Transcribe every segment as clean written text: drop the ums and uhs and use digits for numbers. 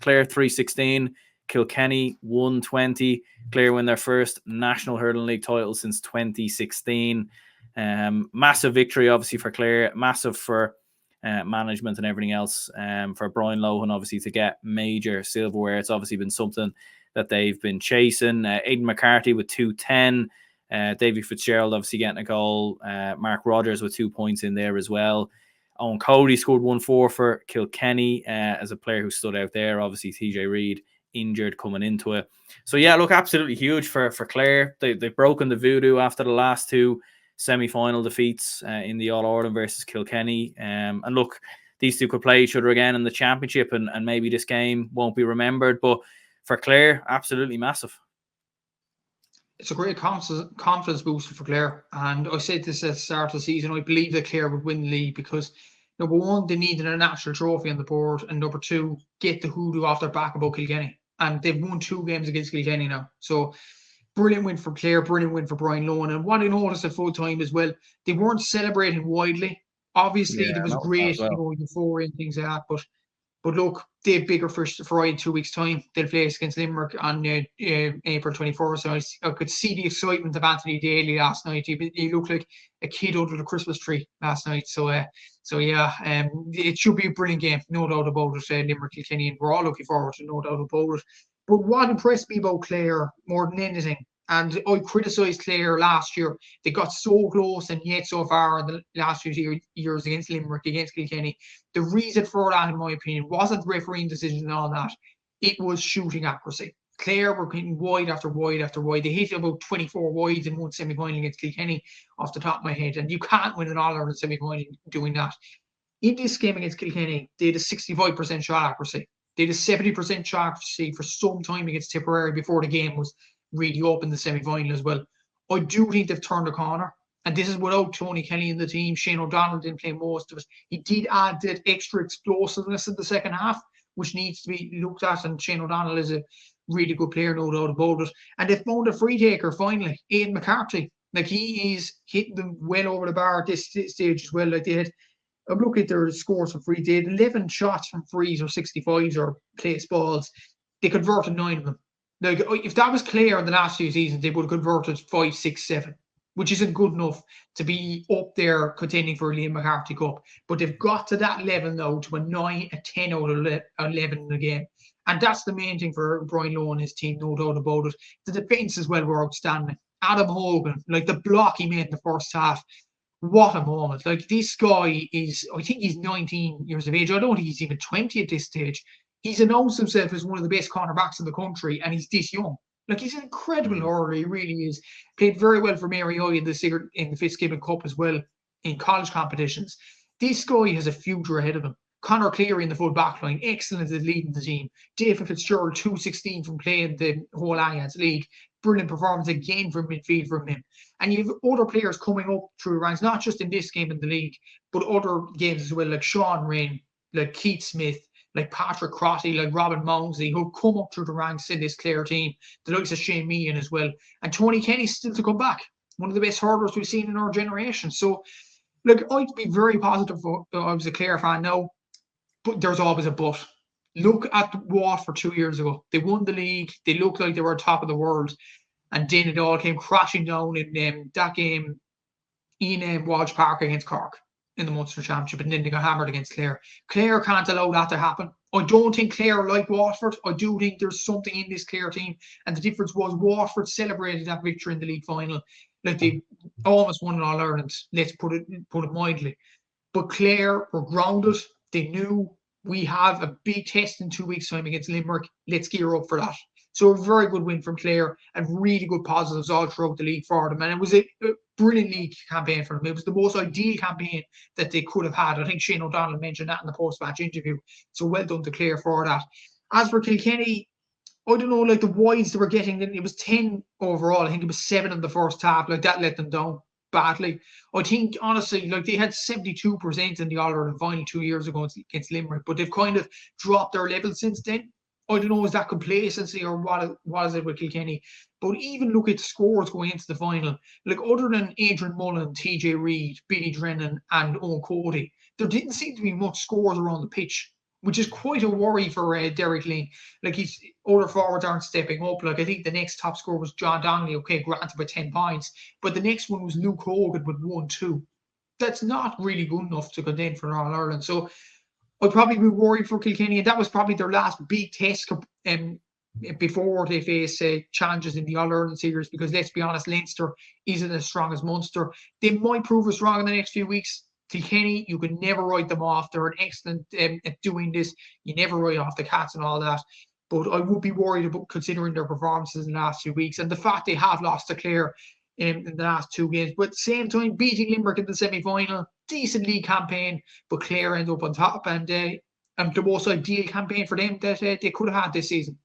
Clare 316, Kilkenny 120. Clare win their first National Hurling League title since 2016. Massive victory, obviously, for Clare. Massive for management and everything else. For Brian Lohan, obviously, to get major silverware. It's obviously been something that they've been chasing. Aidan McCarthy with 210. Davy Fitzgerald obviously getting a goal. Mark Rogers with 2 points in there as well. Owen Cody scored 1-4 for Kilkenny as a player who stood out there. Obviously, TJ Reid injured coming into it. So yeah, look, absolutely huge for Clare. They've broken the voodoo after the last two semi-final defeats in the All-Ireland versus Kilkenny. And look, these two could play each other again in the championship, and maybe this game won't be remembered. But for Clare, absolutely massive. It's a great confidence booster for Clare. And I said this at the start of the season, I believe that Clare would win the league because, number one, they needed a national trophy on the board, and number two, get the hoodoo off their back about Kilkenny. And they've won 2 games against Kilkenny now. So brilliant win for Clare, brilliant win for Brian Lohan. And what I noticed at full time as well, they weren't celebrating widely. Obviously, there was great euphoria and things like that. But look, they have bigger fish to fry in 2 weeks' time. They'll play against Limerick on April 24th. So I could see the excitement of Anthony Daly last night. He looked like a kid under the Christmas tree last night. So yeah, it should be a brilliant game, no doubt about it. Limerick, Kilkenny, and we're all looking forward to, no doubt about it. But what impressed me about Clare more than anything, and I criticised Clare last year, they got so close and yet so far in the last few years against Limerick, against Kilkenny. The reason for that, in my opinion, wasn't refereeing decisions and all that. It was shooting accuracy. Clare were hitting wide after wide after wide. They hit about 24 wides in one semi-final against Kilkenny off the top of my head. And you can't win an All-Ireland semi-final doing that. In this game against Kilkenny, they had a 65% shot accuracy. They had a 70% shot accuracy for some time against Tipperary before the game was really open, the semi-final as well. I do think they've turned a corner. And this is without Tony Kelly in the team. Shane O'Donnell didn't play most of it. He did add that extra explosiveness in the second half, which needs to be looked at. And Shane O'Donnell is a really good player, no doubt about it. And they found a free taker finally, Aidan McCarthy. Like, he is hitting them well over the bar at this stage as well. Like, they had, I'm looking at their scores from free. They had 11 shots from frees or 65s or place balls. They converted 9 of them. Like, if that was Clare in the last few seasons, they would have converted 5, 6, 7. Which isn't good enough to be up there contending for a Liam McCarthy Cup. But they've got to that level now, to a 10 out of 11 in the game. And that's the main thing for Brian Lowe and his team, no doubt about it. The defence as well were outstanding. Adam Hogan, like the block he made in the first half, what a moment. Like, this guy is, I think he's 19 years of age. I don't think he's even 20 at this stage. He's announced himself as one of the best cornerbacks in the country, and he's this young. Like, he's an incredible hurler, he really is. Played very well for Mary High in the Fitzgibbon Cup as well, in college competitions. This guy has a future ahead of him. Conor Cleary in the full back line, excellent at leading the team. David Fitzgerald, 216 from playing the whole Alliance League. Brilliant performance again from midfield from him. And you have other players coming up through the ranks, not just in this game in the league, but other games as well, like Sean Rain, like Keith Smith, like Patrick Crotty, like Robin Mounsley, who've come up through the ranks in this Clare team. The likes of Shane Meehan as well. And Tony Kenny's still to come back. One of the best hurlers we've seen in our generation. So, look, I'd be very positive. I was a Clare fan now, but there's always a but. Look at Waterford 2 years ago. They won the league. They looked like they were top of the world. And then it all came crashing down in that game in Walsh Park against Cork in the Munster Championship, and then they got hammered against Clare. Clare can't allow that to happen. I don't think Clare like Waterford. I do think there's something in this Clare team, and the difference was Waterford celebrated that victory in the league final. Like, they almost won an All-Ireland, let's put it mildly. But Clare were grounded. They knew we have a big test in 2 weeks' time against Limerick. Let's gear up for that. So a very good win from Clare, and really good positives all throughout the league for them. And it was a brilliant league campaign for them. It was the most ideal campaign that they could have had. I think Shane O'Donnell mentioned that in the post-match interview. So well done to Clare for that. As for Kilkenny, I don't know, like the wides they were getting, it was 10 overall. I think it was 7 in the first half. Like, that let them down badly. I think, honestly, like, they had 72% in the All-Ireland final 2 years ago against Limerick, but they've kind of dropped their level since then. I don't know, is that complacency or what is it with Kilkenny? But even look at the scores going into the final. Like, other than Adrian Mullen, TJ Reid, Billy Drennan and Owen Cody, there didn't seem to be much scores around the pitch. which is quite a worry for Derek Lane. Like, his older forwards aren't stepping up. Like, I think the next top scorer was John Donnelly, okay, granted by 10 points, but the next one was Luke Hogan with 1-2. That's not really good enough to contend for All-Ireland. So I'd probably be worried for Kilkenny, and that was probably their last big test before they face challenges in the All-Ireland series, because let's be honest, Leinster isn't as strong as Munster. They might prove us wrong in the next few weeks. Kilkenny, you can never write them off. They're an excellent at doing this. You never write off the Cats and all that. But I would be worried about considering their performances in the last few weeks and the fact they have lost to Clare in the last 2 games. But at the same time, beating Limerick in the semi-final, decent league campaign, but Clare end up on top, and the most ideal campaign for them that they could have had this season.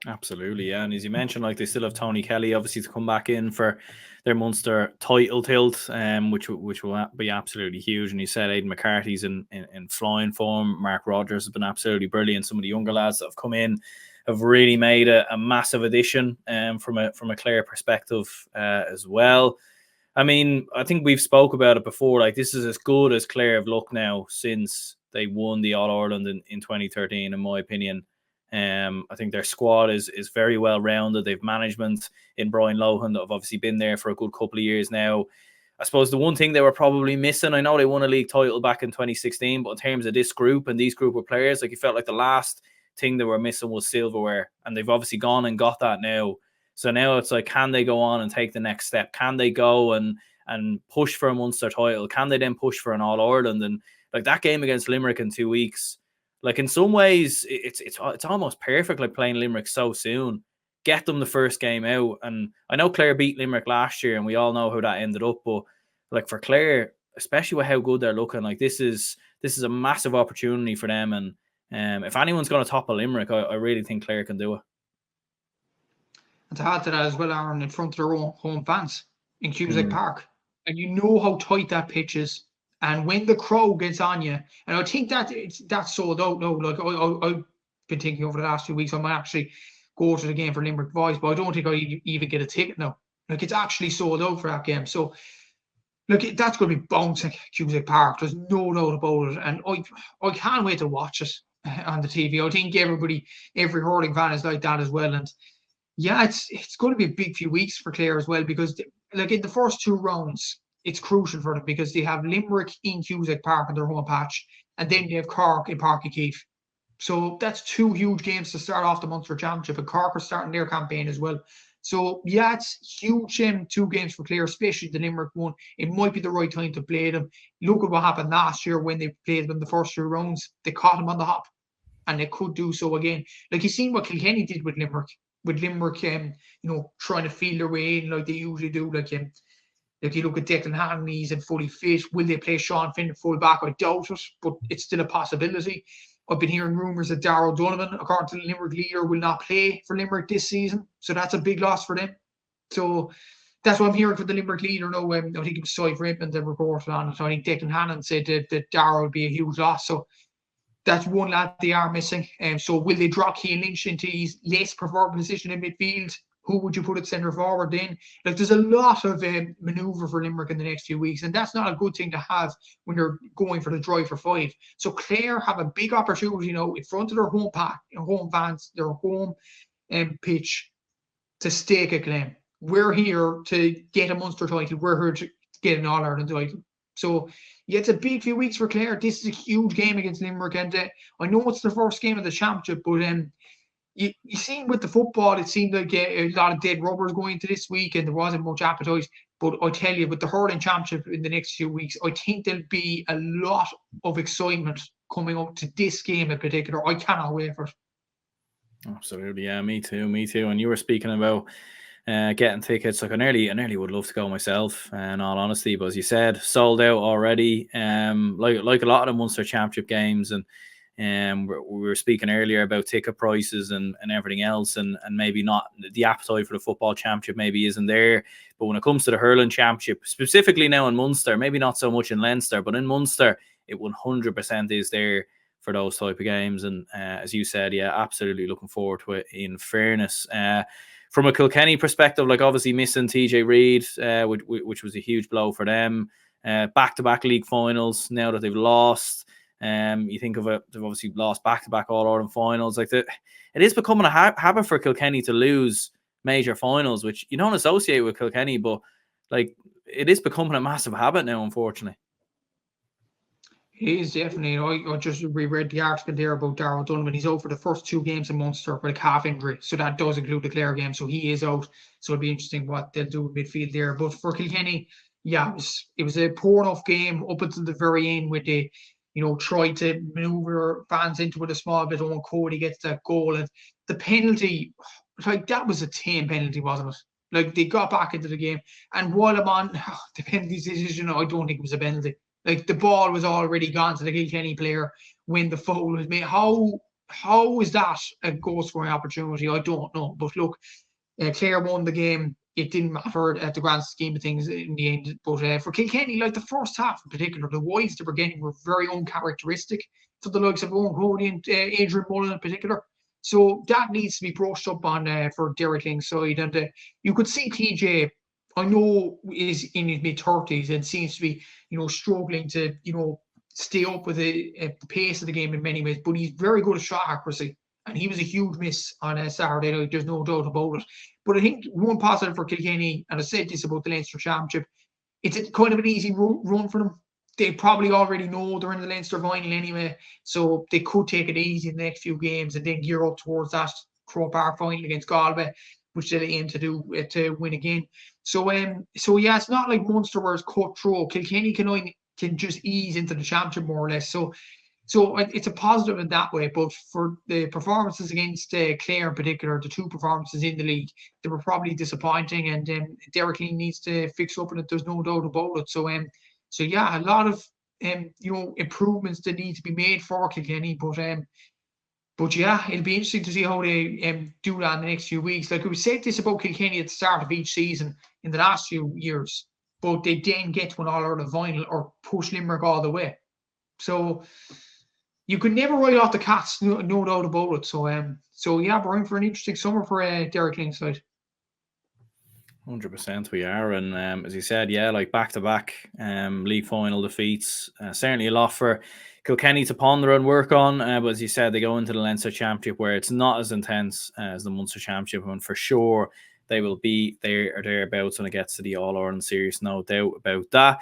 Absolutely, yeah. And as you mentioned, like, they still have Tony Kelly obviously to come back in for their Munster title tilt, which will be absolutely huge. And you said Aidan McCarthy's in flying form. Mark Rogers has been absolutely brilliant. Some of the younger lads that have come in have really made a massive addition from a Clare perspective as well. I mean, I think we've spoke about it before. Like, this is as good as Clare have looked now since they won the All-Ireland in 2013, in my opinion. I think their squad is very well rounded. They've management in Brian Lohan that have obviously been there for a good couple of years now. I suppose the one thing they were probably missing, I know they won a league title back in 2016, but in terms of this group and these group of players, like, you felt like the last thing they were missing was silverware, and they've obviously gone and got that now. So now it's like, can they go on and take the next step? Can they go and push for a Munster title? Can they then push for an All-Ireland? And like, that game against Limerick in 2 weeks, like, in some ways, it's almost perfect, like, playing Limerick so soon. Get them the first game out. And I know Clare beat Limerick last year, and we all know how that ended up. But like, for Clare, especially with how good they're looking, like, this is a massive opportunity for them. And if anyone's going to topple Limerick, I really think Clare can do it. And to add to that as well, Aaron, in front of their own home fans in Cusack Park. And you know how tight that pitch is. And when the crowd gets on you, and I think that's sold out now. Like, I've been thinking over the last few weeks, I might actually go to the game for Limerick Boys, but I don't think I even get a ticket now. Like, it's actually sold out for that game. So, look, that's going to be bouncing Cusack Park. There's no doubt about it. And I can't wait to watch it on the TV. I think every hurling fan is like that as well. And yeah, it's going to be a big few weeks for Clare as well, because like, in the first 2 rounds, it's crucial for them, because they have Limerick in Cusack Park on their home patch, and then they have Cork in Páirc Uí Chaoimh. So that's 2 huge games to start off the Munster Championship, and Cork are starting their campaign as well. So yeah, it's huge 2 games for Clare, especially the Limerick one. It might be the right time to play them. Look at what happened last year when they played them in the first 2 rounds. They caught them on the hop, and they could do so again. Like, you've seen what Kilkenny did with Limerick. Trying to feel their way in like they usually do. Like, if you look at Declan Hannon, he's in fully fit. Will they play Sean Finn at full back? I doubt it, but it's still a possibility. I've been hearing rumours that Darrell Donovan, according to the Limerick leader, will not play for Limerick this season. So that's a big loss for them. So that's what I'm hearing from the Limerick leader. No, I think it was Cy Raymond that reported on it. I think Declan Hannon said that Darrell will be a huge loss. So that's one lad they are missing. So will they drop Cian Lynch into his less preferred position in midfield? Who would you put at centre forward then? Like, there's a lot of manoeuvre for Limerick in the next few weeks, and that's not a good thing to have when you're going for the drive for 5. So Clare have a big opportunity now in front of their home fans, their home pitch, to stake a claim. We're here to get a Munster title. We're here to get an All-Ireland title. So yeah, it's a big few weeks for Clare. This is a huge game against Limerick, and I know it's the first game of the championship, but you seen with the football, it seemed like a lot of dead rubbers going into this week, and there wasn't much appetite. But I tell you, with the hurling championship in the next few weeks, I think there'll be a lot of excitement coming up to this game in particular. I cannot wait for it. Absolutely, yeah, me too. And you were speaking about getting tickets. Like, I nearly would love to go myself, in all honesty, but as you said, sold out already. Like a lot of the Munster Championship games, and we were speaking earlier about ticket prices and everything else, and maybe not the appetite for the football championship maybe isn't there. But when it comes to the hurling championship, specifically now in Munster, maybe not so much in Leinster, but in Munster, it 100% is there for those type of games. And as you said, yeah, absolutely looking forward to it, in fairness. From a Kilkenny perspective, like, obviously missing TJ Reid, which was a huge blow for them. Back-to-back league finals now that they've lost. You think of it, they've obviously lost back-to-back All-Ireland finals. Like, it is becoming a habit for Kilkenny to lose major finals, which you don't associate with Kilkenny, but like, it is becoming a massive habit now, unfortunately. He is definitely. I just reread the article there about Darrell Donovan. He's out for the first 2 games in Munster with a calf injury, so that does include the Clare game. So he is out. So it'll be interesting what they'll do with midfield there. But for Kilkenny, yeah, it was a poor enough game up until the very end, with they, tried to maneuver fans into it a small bit. Owen Cody gets that goal, and the penalty, like, that was a tame penalty, wasn't it? Like, they got back into the game, and while I'm on the penalty decision, I don't think it was a penalty. Like, the ball was already gone to the Kilkenny player when the foul was made. How is that a goal scoring opportunity? I don't know. But look, Clare won the game. It didn't matter at the grand scheme of things in the end. But for Kilkenny, like, the first half in particular, the wides they were getting were very uncharacteristic to the likes of Owen Cody and Adrian Mullen in particular. So that needs to be brushed up on for Derek Ling's side. And you could see TJ, I know, is in his mid-30s and seems to be, struggling to, stay up with the pace of the game in many ways, but he's very good at shot accuracy. And he was a huge miss on a Saturday night. There's no doubt about it. But I think one positive for Kilkenny, and I said this about the Leinster Championship, it's a kind of an easy run for them. They probably already know they're in the Leinster final anyway, so they could take it easy in the next few games and then gear up towards that Croke Park final against Galway, which they aim to do to win again. So yeah, it's not like Munster where it's cutthroat. Kilkenny can just ease into the championship more or less. So it's a positive in that way. But for the performances against Clare in particular, the 2 performances in the league, they were probably disappointing, and Derek Lee needs to fix up in it. There's no doubt about it. So yeah, a lot of improvements that need to be made for Kilkenny, but yeah, it'll be interesting to see how they do that in the next few weeks. Like, we said this about Kilkenny at the start of each season in the last few years, but they then get to an All-Ireland final or push Limerick all the way. So you could never write off the Cats, no doubt about it. So yeah, we're in for an interesting summer for Derek Ling's side. 100% we are. And as you said, yeah, like, back-to-back league final defeats. Certainly a lot for Kilkenny to ponder and work on. But as you said, they go into the Leinster Championship where it's not as intense as the Munster Championship. And for sure, they will be there or thereabouts when it gets to the All-Ireland series. No doubt about that.